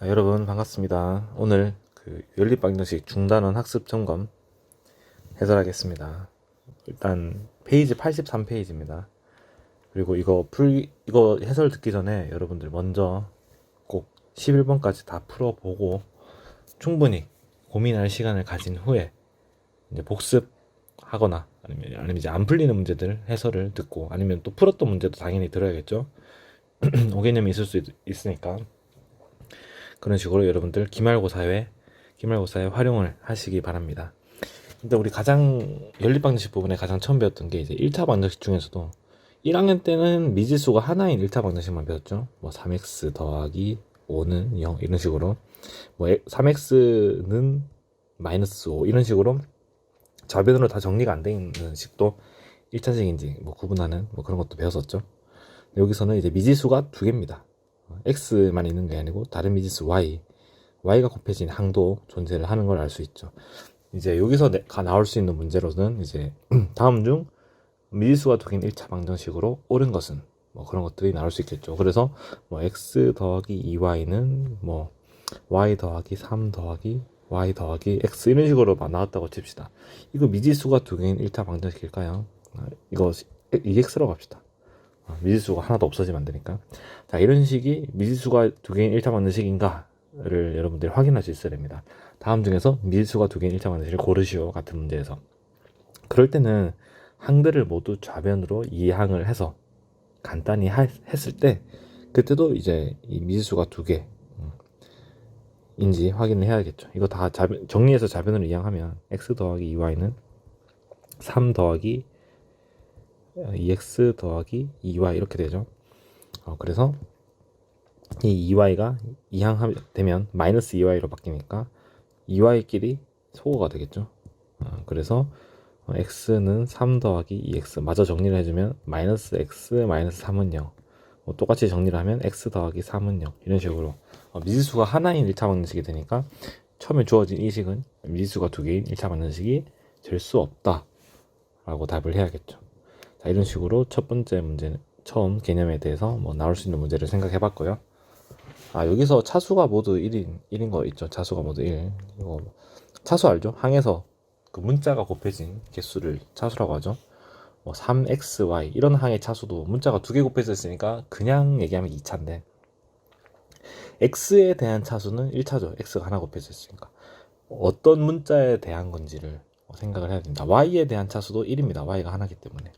여러분 반갑습니다. 오늘 연립방정식 중단원 학습 점검 해설하겠습니다. 일단 페이지 83페이지입니다. 그리고 이거 해설 듣기 전에 여러분들 먼저 꼭 11번까지 다 풀어보고 충분히 고민할 시간을 가진 후에 이제 복습하거나 아니면 이제 안 풀리는 문제들 해설을 듣고 아니면 또 풀었던 문제도 당연히 들어야겠죠. 오개념이 있을 수 있으니까 그런 식으로 여러분들 기말고사에 활용을 하시기 바랍니다. 근데 우리 가장 연립방정식 부분에 가장 처음 배웠던 게 이제 1차 방정식 중에서도 1학년 때는 미지수가 하나인 1차 방정식만 배웠죠. 뭐 3x 더하기 5는 0 이런 식으로, 뭐 3x는 마이너스 5 이런 식으로 좌변으로 다 정리가 안 돼 있는 식도 1차식인지 뭐 구분하는 뭐 그런 것도 배웠었죠. 여기서는 이제 미지수가 두 개입니다. x만 있는 게 아니고 다른 미지수 y가 곱해진 항도 존재를 하는 걸 알 수 있죠. 이제 여기서 나올 수 있는 문제로는 이제 다음 중 미지수가 두 개인 1차 방정식으로 옳은 것은 뭐 그런 것들이 나올 수 있겠죠. 그래서 뭐 x 더하기 2y는 뭐 y 더하기 3 더하기 y 더하기 x 이런 식으로 나왔다고 칩시다. 이거 미지수가 두 개인 1차 방정식일까요? 이거 2x로 갑시다. 미지수가 하나도 없어지면 안 되니까. 자, 이런 식이 미지수가 두 개인 1차 방정식인가를 여러분들이 확인할 수 있어야 됩니다. 다음 중에서 미지수가 두 개인 1차 방정식을 고르시오 같은 문제에서, 그럴 때는 항들을 모두 좌변으로 이항을 해서 간단히 했을 때, 그때도 이제 이 미지수가 두 개인지 확인을 해야겠죠. 이거 다 정리해서 좌변으로 이항하면 x 더하기 2y는 3 더하기 2x 더하기 2y 이렇게 되죠. 그래서 이 2y가 이항되면 마이너스 2y로 바뀌니까 2y끼리 소거가 되겠죠. 그래서 x는 3 더하기 2x 마저 정리를 해주면 마이너스 x 마이너스 3은 0, 똑같이 정리를 하면 x 더하기 3은 0 이런 식으로 미지수가 하나인 1차 방정식이 되니까 처음에 주어진 이 식은 미지수가 두 개인 1차 방정식이 될 수 없다 라고 답을 해야겠죠. 자, 이런 식으로 첫 번째 문제는 처음 개념에 대해서 뭐 나올 수 있는 문제를 생각해 봤고요. 여기서 차수가 모두 1인 거 있죠. 차수가 모두 1. 이거 차수 알죠? 항에서 그 문자가 곱해진 개수를 차수라고 하죠. 뭐 3xy 이런 항의 차수도 문자가 두 개 곱해졌으니까 그냥 얘기하면 2차인데, x에 대한 차수는 1차죠. x가 하나 곱해졌으니까 어떤 문자에 대한 건지를 생각을 해야 됩니다. y에 대한 차수도 1입니다. y가 하나기 때문에.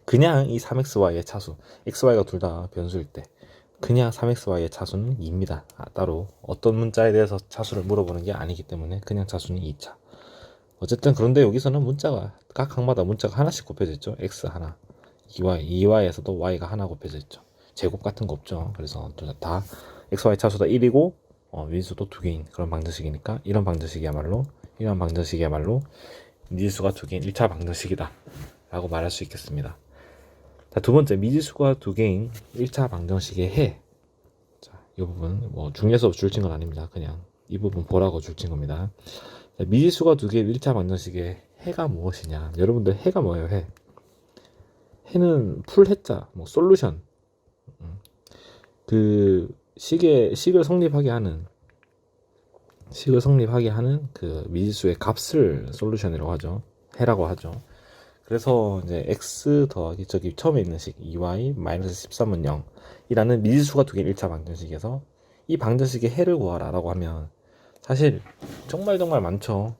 그냥 이 3xy의 차수, xy가 둘 다 변수일 때 그냥 3xy의 차수는 2입니다. 따로 어떤 문자에 대해서 차수를 물어보는 게 아니기 때문에 그냥 차수는 2차. 어쨌든 그런데 여기서는 문자가 각 항마다 문자가 하나씩 곱해져 있죠. x 하나, 2y에서도 y가 하나 곱해져 있죠. 제곱 같은 거 없죠. 그래서 다 xy 차수다 1이고 미지수도 두 개인 그런 방정식이니까 이런 방정식이야말로 미지수가 두 개인 1차 방정식이다 라고 말할 수 있겠습니다. 자, 두 번째, 미지수가 두 개인 1차 방정식의 해. 자, 이 부분 뭐 중에서 줄친 건 아닙니다. 그냥 이 부분 보라고 줄친 겁니다. 자, 미지수가 두 개인 1차 방정식의 해가 무엇이냐? 여러분들 해가 뭐예요? 해는 풀 해자, 뭐 솔루션. 그 식을 성립하게 하는 그 미지수의 값을 솔루션이라고 하죠. 해라고 하죠. 그래서 이제 x 더하기 저기 처음에 있는 식 2y 마이너스 13은 0 이라는 미지수가 두 개인 1차 방정식에서 이 방정식의 해를 구하라 라고 하면 사실 정말 많죠.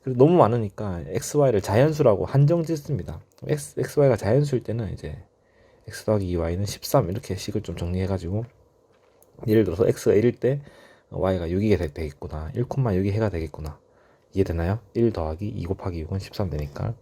그리고 너무 많으니까 xy를 자연수라고 한정 짓습니다. xy가 자연수일 때는 이제 x 더하기 2y는 13 이렇게 식을 좀 정리해 가지고, 예를 들어서 x가 1일 때 y가 6이 되겠구나, 1,6이 해가 되겠구나, 이해되나요? 1 더하기 2 곱하기 6은 13 되니까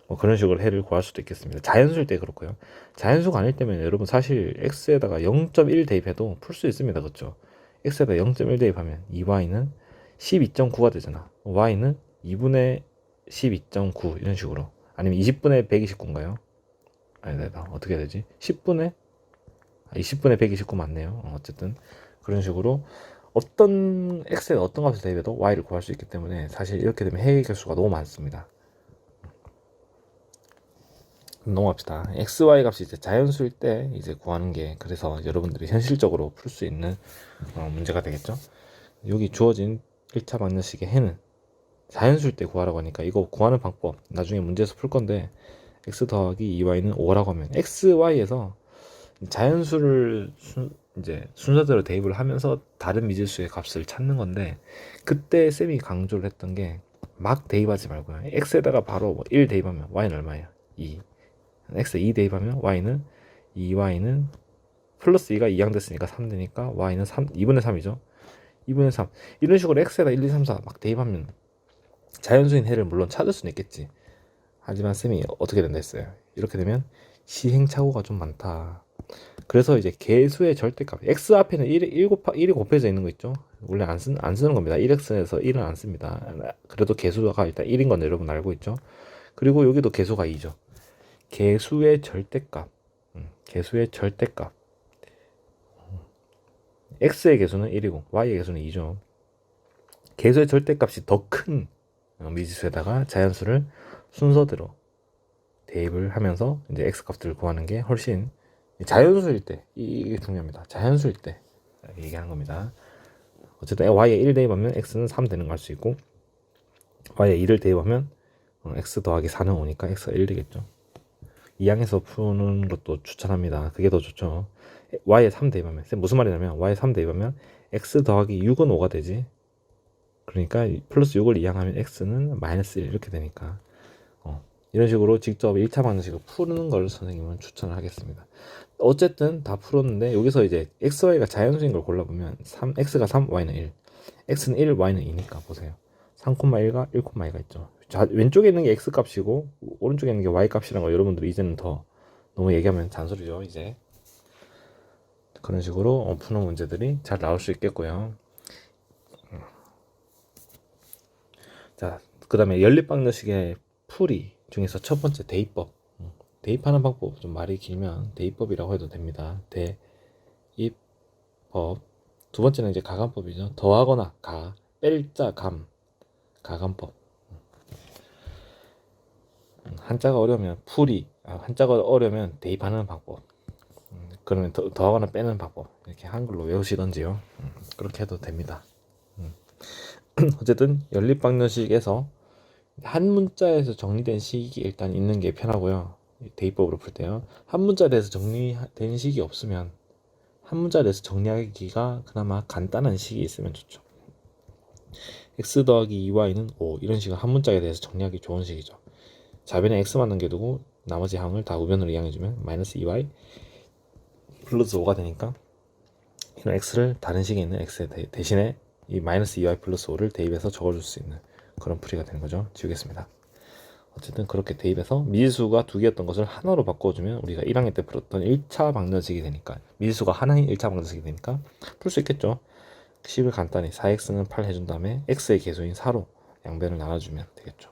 뭐 그런 식으로 해를 구할 수도 있겠습니다. 자연수일 때 그렇고요. 자연수가 아닐 때면 여러분 사실 x에다가 0.1 대입해도 풀 수 있습니다. 그렇죠? x에다 0.1 대입하면 2y는 12.9가 되잖아. y는 2분의 12.9 이런 식으로, 아니면 20분의 129인가요? 아니다, 어떻게 해야 되지? 10분의 129 맞네요. 어쨌든 그런 식으로 어떤 x에 어떤 값을 대입해도 y를 구할 수 있기 때문에 사실 이렇게 되면 해의 개수가 너무 많습니다. 넘어갑시다. xy 값이 이제 자연수일 때 이제 구하는 게, 그래서 여러분들이 현실적으로 풀 수 있는 문제가 되겠죠. 여기 주어진 1차 방정식의 해는 자연수일 때 구하라고 하니까 이거 구하는 방법 나중에 문제에서 풀 건데, x 더하기 2y는 5라고 하면 xy에서 자연수를 이제 순서대로 대입을 하면서 다른 미지수의 값을 찾는 건데, 그때 쌤이 강조를 했던 게 막 대입하지 말고요. x에다가 바로 뭐 1 대입하면 y는 얼마예요? 2. x에 2 대입하면 y는 2y는 플러스 2가 2양 됐으니까 3 되니까 y는 3, 2분의 3이죠. 2분의 3. 이런 식으로 x에다 1, 2, 3, 4 막 대입하면 자연수인 해를 물론 찾을 수는 있겠지. 하지만 쌤이 어떻게 된다 했어요. 이렇게 되면 시행착오가 좀 많다. 그래서 이제 개수의 절대값, x 앞에는 1이 곱해져 있는 거 있죠. 원래 안 쓰는 겁니다. 1x에서 1은 안 씁니다. 그래도 개수가 일단 1인 건 여러분 알고 있죠. 그리고 여기도 개수가 2죠. 개수의 절대값, 개수의 절대값. x의 개수는 1이고 y의 개수는 2죠. 개수의 절대값이 더 큰 미지수에다가 자연수를 순서대로 대입을 하면서 이제 x 값들을 구하는 게 훨씬, 자연수일 때 이게 중요합니다. 자연수일 때 얘기하는 겁니다. 어쨌든 y에 1 대입하면 x는 3 되는 걸 알 수 있고, y에 2를 대입하면 x 더하기 4는 5니까 x가 1 되겠죠. 이항에서 푸는 것도 추천합니다. 그게 더 좋죠. y에 3 대입하면, 무슨 말이냐면 y에 3 대입하면 x 더하기 6은 5가 되지. 그러니까 플러스 6을 이항하면 x는 마이너스 1 이렇게 되니까 이런 식으로 직접 1차 방정식을 푸는 걸 선생님은 추천을 하겠습니다. 어쨌든 다 풀었는데 여기서 이제 xy가 자연수인 걸 골라보면 x가 3, y는 1, x는 1, y는 2니까 보세요. 3,1과 1,2가 있죠. 왼쪽에 있는 게 x 값이고 오른쪽에 있는 게 y 값이라는 거 여러분들이 이제는 더 너무 얘기하면 잔소리죠. 이제 그런 식으로 푸는 문제들이 잘 나올 수 있겠고요. 자, 그 다음에 연립방정식의 풀이 중에서 첫 번째 대입법. 대입하는 방법, 좀 말이 길면 대입법이라고 해도 됩니다. 대입법. 두 번째는 이제 가감법이죠. 더하거나 뺄자 가감법. 한자가 어려우면 풀이, 한자가 어려우면 대입하는 방법. 그러면 더하거나 빼는 방법. 이렇게 한글로 외우시던지요. 그렇게 해도 됩니다. 어쨌든 연립방정식에서 한 문자에서 정리된 식이 일단 있는 게 편하고요. 대입법으로 풀 때요. 한 문자에 대해서 정리된 식이 없으면 한 문자에 대해서 정리하기가 그나마 간단한 식이 있으면 좋죠. x 더하기 2y는 5 이런 식은 한 문자에 대해서 정리하기 좋은 식이죠. 좌변에 x만 남겨두고 나머지 항을 다 우변으로 이항해주면 마이너스 2y 플러스 5가 되니까 이런 x를 다른 식에 있는 x 대신에 이 마이너스 2y 플러스 5를 대입해서 적어줄 수 있는 그런 풀이가 되는 거죠. 지우겠습니다. 어쨌든 그렇게 대입해서 미지수가 두 개였던 것을 하나로 바꿔주면 우리가 1학년 때 풀었던 1차 방정식이 되니까, 미지수가 하나인 1차 방정식이 되니까 풀 수 있겠죠. 식을 간단히 4x는 8 해준 다음에 x의 개수인 4로 양변을 나눠주면 되겠죠.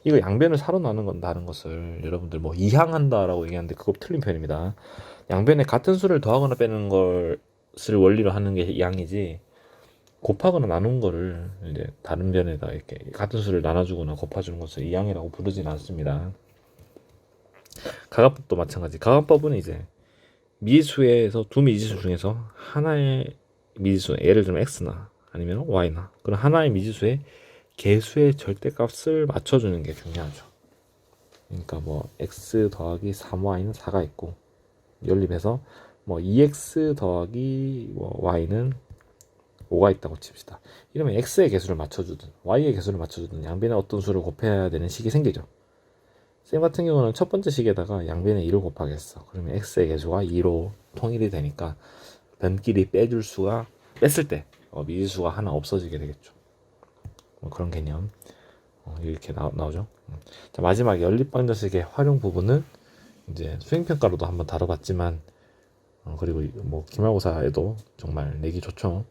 이거 양변을 4로 나눈다는 것을 여러분들 뭐 이항한다라고 얘기하는데 그거 틀린 표현입니다. 양변에 같은 수를 더하거나 빼는 것을 원리로 하는 게 이항이지, 곱하거나 나눈 거를 이제 다른 변에다 이렇게 같은 수를 나눠주거나 곱해주는 것을 이항이라고 부르진 않습니다. 가감법도 마찬가지. 가감법은 이제 미지수에서 두 미지수 중에서 하나의 미지수, 예를 들면 x나 아니면 y나 그런 하나의 미지수의 개수의 절대값을 맞춰주는 게 중요하죠. 그러니까 뭐 x 더하기 3y는 4가 있고, 연립해서 뭐 2x 더하기 뭐 y는 5가 있다고 칩시다. 이러면 x의 개수를 맞춰주든 y의 개수를 맞춰주든 양변에 어떤 수를 곱해야 되는 식이 생기죠. 쌤 같은 경우는 첫 번째 식에다가 양변에 2를 곱하겠어. 그러면 x의 개수가 2로 통일이 되니까 변끼리 빼줄 수가, 뺐을 때 미지수가 하나 없어지게 되겠죠. 뭐 그런 개념 이렇게 나오죠. 자, 마지막 연립방정식의 활용 부분은 이제 수행평가로도 한번 다뤄봤지만, 그리고 뭐 기말고사에도 정말 내기 좋죠.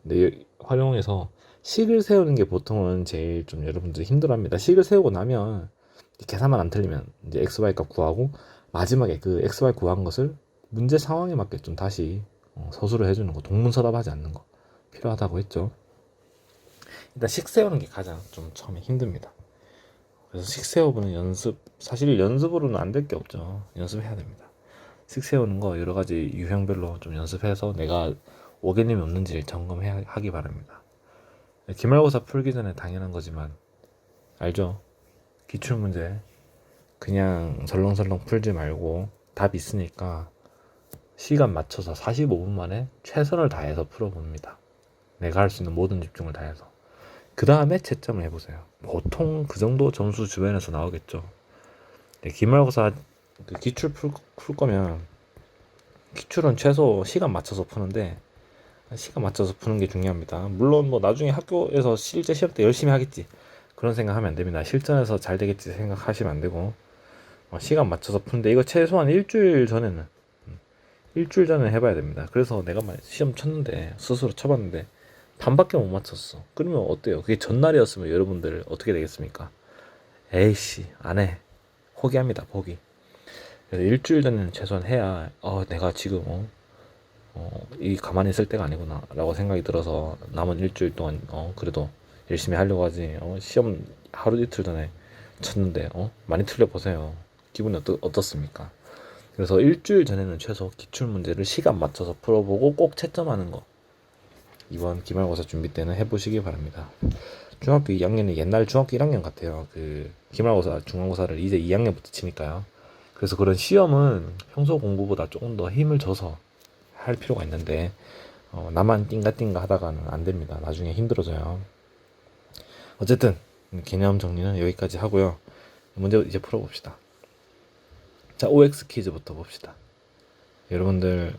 활용해서 식을 세우는 게 보통은 제일 좀 여러분들이 힘들어합니다. 식을 세우고 나면 계산만 안 틀리면 이제 xy 값 구하고, 마지막에 그 xy 구한 것을 문제 상황에 맞게 좀 다시 서술을 해주는 거, 동문서답하지 않는 거 필요하다고 했죠. 일단 식 세우는 게 가장 좀 처음에 힘듭니다. 그래서 식 세워보는 연습, 사실 연습으로는 안 될 게 없죠. 연습해야 됩니다. 식 세우는 거 여러 가지 유형별로 좀 연습해서 내가 오개념이 없는지를 점검하기 바랍니다. 기말고사 풀기 전에 당연한 거지만 알죠? 기출문제 그냥 설렁설렁 풀지 말고 답 있으니까 시간 맞춰서 45분 만에 최선을 다해서 풀어봅니다. 내가 할 수 있는 모든 집중을 다해서. 그 다음에 채점을 해보세요. 보통 그 정도 점수 주변에서 나오겠죠. 기말고사 그 기출 풀 거면 기출은 최소 시간 맞춰서 푸는데 시간 맞춰서 푸는 게 중요합니다. 물론 뭐 나중에 학교에서 실제 시험 때 열심히 하겠지 그런 생각하면 안 됩니다. 실전에서 잘 되겠지 생각하시면 안 되고 시간 맞춰서 푸는데 이거 최소한 일주일 전에는 일주일 전에 해봐야 됩니다. 그래서 내가 시험 쳤는데 스스로 쳐봤는데 반밖에 못 맞췄어. 그러면 어때요? 그게 전날이었으면 여러분들 어떻게 되겠습니까? 에이씨 안 해. 포기합니다. 포기. 그래서 일주일 전에는 최소한 해야 내가 지금 이 가만히 있을 때가 아니구나 라고 생각이 들어서 남은 일주일 동안 그래도 열심히 하려고 하지. 시험 하루 이틀 전에 쳤는데 많이 틀려보세요. 기분이 어떻습니까? 그래서 일주일 전에는 최소 기출문제를 시간 맞춰서 풀어보고 꼭 채점하는 거 이번 기말고사 준비 때는 해보시기 바랍니다. 중학교 2학년이 옛날 중학교 1학년 같아요. 그 기말고사 중간고사를 이제 2학년부터 치니까요. 그래서 그런 시험은 평소 공부보다 조금 더 힘을 줘서 할 필요가 있는데 나만 띵가띵가 하다가는 안 됩니다. 나중에 힘들어져요. 어쨌든 개념 정리는 여기까지 하고요. 문제 이제 풀어봅시다. 자, OX 퀴즈부터 봅시다. 여러분들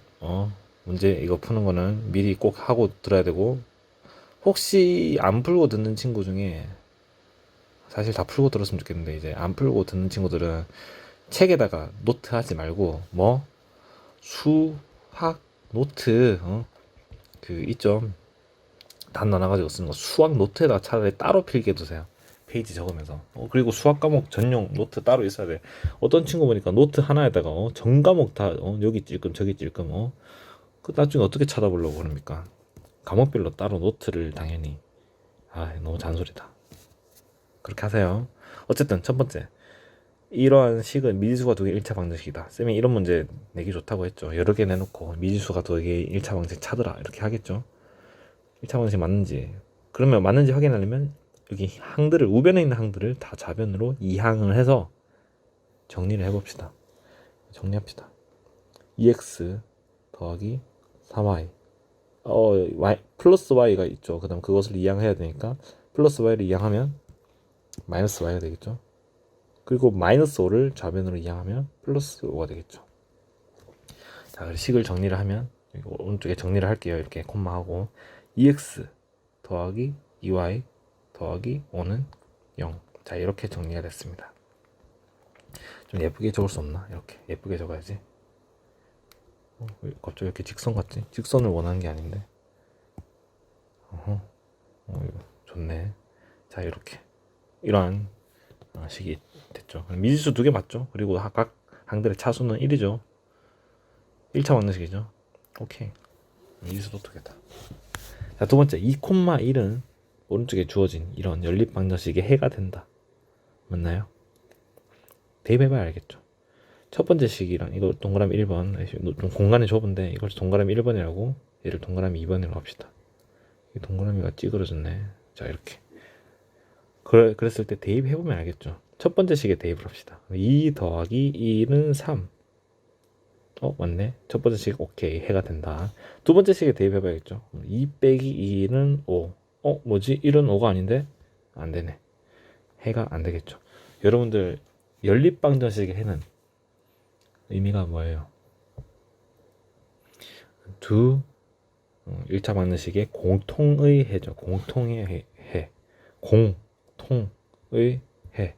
문제 이거 푸는 거는 미리 꼭 하고 들어야 되고 혹시 안 풀고 듣는 친구 중에 사실 다 풀고 들었으면 좋겠는데 이제 안 풀고 듣는 친구들은 책에다가 노트 하지 말고 수학 노트 그 있죠. 단어 나가지고 쓰는 거 수학 노트에다 차라리 따로 필게 두세요. 페이지 적으면서 그리고 수학 과목 전용 노트 따로 있어야 돼. 어떤 친구 보니까 노트 하나에다가 전 과목 다 여기 찔끔 저기 찔끔 그 나중에 어떻게 찾아보려고 그럽니까? 과목별로 따로 노트를 당연히 너무 잔소리다. 그렇게 하세요. 어쨌든 첫 번째 이러한 식은 미지수가 두 개 1차 방정식이다. 쌤이 이런 문제 내기 좋다고 했죠. 여러 개 내놓고 미지수가 두 개 1차 방정식 찾으라 이렇게 하겠죠. 1차 방정식 맞는지 그러면 맞는지 확인하려면 여기 항들을 우변에 있는 항들을 다 좌변으로 이항을 해서 정리를 해봅시다. 정리합시다. 2x 더하기 3y y 플러스 y가 있죠. 그 다음 그것을 이항해야 되니까 플러스 y를 이항하면 마이너스 y가 되겠죠. 그리고 마이너스 5를 좌변으로 이항하면 플러스 5가 되겠죠. 자, 그래서 식을 정리를 하면 오른쪽에 정리를 할게요. 이렇게 콤마하고 2x 더하기 2y 더하기 5는 0. 자, 이렇게 정리가 됐습니다. 좀 예쁘게 적을 수 없나? 이렇게 예쁘게 적어야지. 왜 갑자기 이렇게 직선 같지? 직선을 원하는 게 아닌데. 좋네. 자, 이렇게 이러한 식이 됐죠. 미지수 두 개 맞죠? 그리고 각 항들의 차수는 1이죠. 1차 방정식이죠. 오케이. 미지수도 두 개다. 자, 두 번째 2,1은 오른쪽에 주어진 이런 연립 방정식의 해가 된다. 맞나요? 대입해봐야 알겠죠. 첫 번째 식이랑 이거 동그라미 1번 좀 공간이 좁은데 이걸 동그라미 1번이라고 얘를 동그라미 2번이라고 합시다. 이 동그라미가 찌그러졌네. 자, 이렇게 그랬을 때 대입해보면 알겠죠. 첫 번째 식에 대입을 합시다. 2 더하기 1은 3. 맞네. 첫 번째 식 오케이 해가 된다. 두 번째 식에 대입해봐야겠죠. 2 빼기 2는 5. 뭐지? 1은 5가 아닌데? 안 되네. 해가 안 되겠죠. 여러분들 연립방정식의 해는 의미가 뭐예요? 두 1차 방정식의 공통의 해죠. 공통의 해. 공통의 해.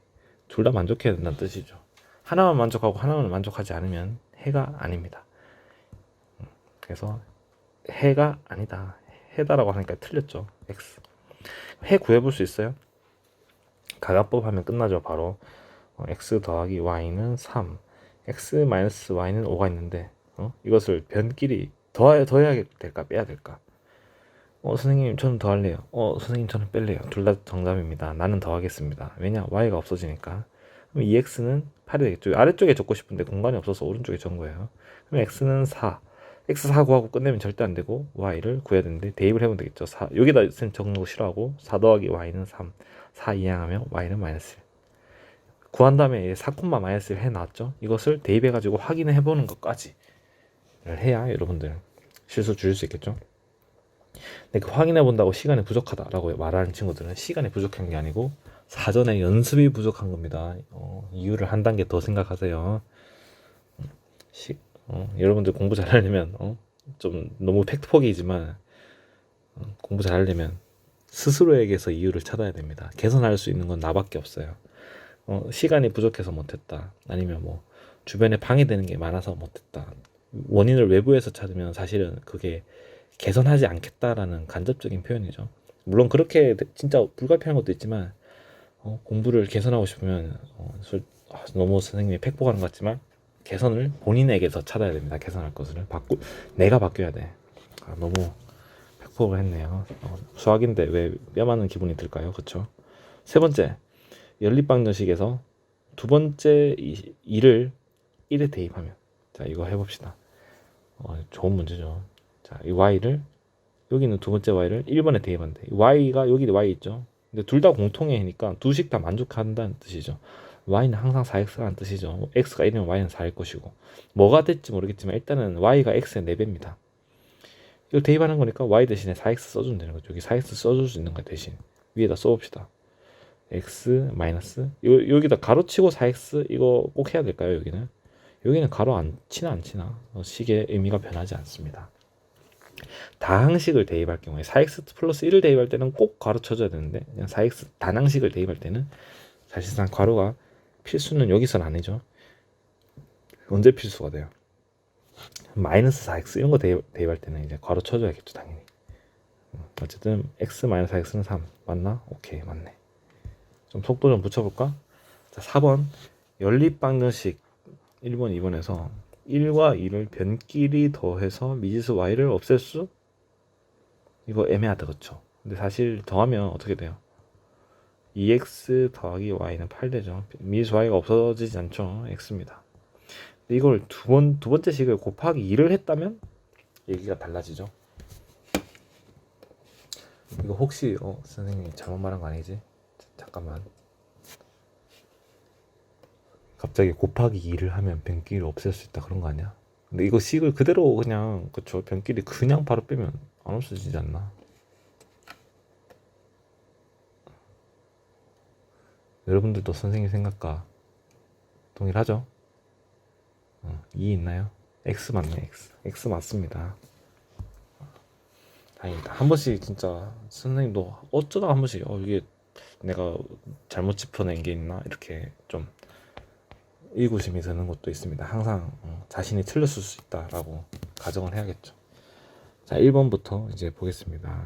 둘 다 만족해야 된다는 뜻이죠. 하나만 만족하고 하나만 만족하지 않으면 해가 아닙니다. 그래서 해가 아니다. 해다라고 하니까 틀렸죠. x. 해 구해볼 수 있어요? 가가법 하면 끝나죠. 바로 x 더하기 y는 3. x 마이너스 y는 5가 있는데 이것을 변끼리 더해야 될까 빼야 될까? 선생님 저는 더 할래요. 선생님 저는 뺄래요. 둘 다 정답입니다. 나는 더 하겠습니다. 왜냐? y가 없어지니까. 그럼 2x는 8이 되겠죠. 아래쪽에 적고 싶은데 공간이 없어서 오른쪽에 적은 거예요. 그럼 x는 4. x 4 구하고 끝내면 절대 안 되고 y를 구해야 되는데 대입을 해보면 되겠죠. 4. 여기다 적는 거 싫어하고 4 더하기 y는 3. 4 이항하면 y는 마이너스 1. 구한 다음에 4, 마이너스 1 해놨죠. 이것을 대입해가지고 확인해 보는 것까지를 해야 여러분들 실수 줄일 수 있겠죠. 근데 그 확인해 본다고 시간이 부족하다라고 말하는 친구들은 시간이 부족한 게 아니고 사전에 연습이 부족한 겁니다. 이유를 한 단계 더 생각하세요. 여러분들 공부 잘하려면 좀 너무 팩트폭이지만 공부 잘하려면 스스로에게서 이유를 찾아야 됩니다. 개선할 수 있는 건 나밖에 없어요. 시간이 부족해서 못했다. 아니면 뭐 주변에 방해되는 게 많아서 못했다. 원인을 외부에서 찾으면 사실은 그게 개선하지 않겠다라는 간접적인 표현이죠. 물론 그렇게 진짜 불가피한 것도 있지만 공부를 개선하고 싶으면 너무 선생님이 팩폭하는 것 같지만 개선을 본인에게서 찾아야 됩니다. 개선할 것을 내가 바뀌어야 돼. 너무 팩폭을 했네요. 수학인데 왜 뼈 맞는 기분이 들까요? 그렇죠? 세 번째, 연립방정식에서 두 번째 2를 1에 대입하면, 자 이거 해봅시다. 좋은 문제죠. 자, 이 y를 여기는 두 번째 y를 1번에 대입한대. y가 여기 y 있죠. 근데 둘 다 공통이니까 두식 다 만족한다는 뜻이죠. y는 항상 4x라는 뜻이죠. x가 1이면 y는 4일 것이고 뭐가 될지 모르겠지만 일단은 y가 x의 4배입니다. 이걸 대입하는 거니까 y 대신에 4x 써주면 되는 거죠. 여기 4x 써줄 수 있는 거 대신 위에다 써봅시다. x 마이너스 여기다 가로치고 4x 이거 꼭 해야 될까요? 여기는 가로 안 치나 식의 의미가 변하지 않습니다. 다항식을 대입할 경우에 4x 플러스 1을 대입할 때는 꼭 가로 쳐줘야 되는데 그냥 4x 단항식을 대입할 때는 사실상 가로가 필수는 여기서는 아니죠. 언제 필수가 돼요? 마이너스 4x 이런 거 대입할 때는 이제 가로 쳐줘야겠죠 당연히. 어쨌든 x 마이너스 4x는 3 맞나? 오케이 맞네. 좀 속도 좀 붙여볼까? 자 4번 연립방정식 1번 2번에서 1과 2를 변끼리 더해서 미지수 y를 없앨 수? 이거 애매하다 그쵸? 근데 사실 더하면 어떻게 돼요? 2x 더하기 y는 8 되죠. 미지수 y가 없어지지 않죠. x입니다. 이걸 두 번째 식을 곱하기 2를 했다면 얘기가 달라지죠. 이거 혹시 선생님이 잘못 말한 거 아니지? 잠깐만. 갑자기 곱하기 2를 하면 변끼리를 없앨 수 있다 그런 거 아니야? 근데 이거 식을 그대로 그냥 그쵸 변끼리 그냥 바로 빼면 안 없어지지 않나? 여러분들도 선생님 생각과 동일하죠? 2 있나요? x 맞네. x 맞습니다. 다행이다. 한 번씩 진짜 선생님도 어쩌다 한 번씩 이게 내가 잘못 짚어낸 게 있나 이렇게 좀 의구심이 드는 것도 있습니다. 항상 자신이 틀렸을 수 있다라고 가정을 해야겠죠. 자 1번부터 이제 보겠습니다.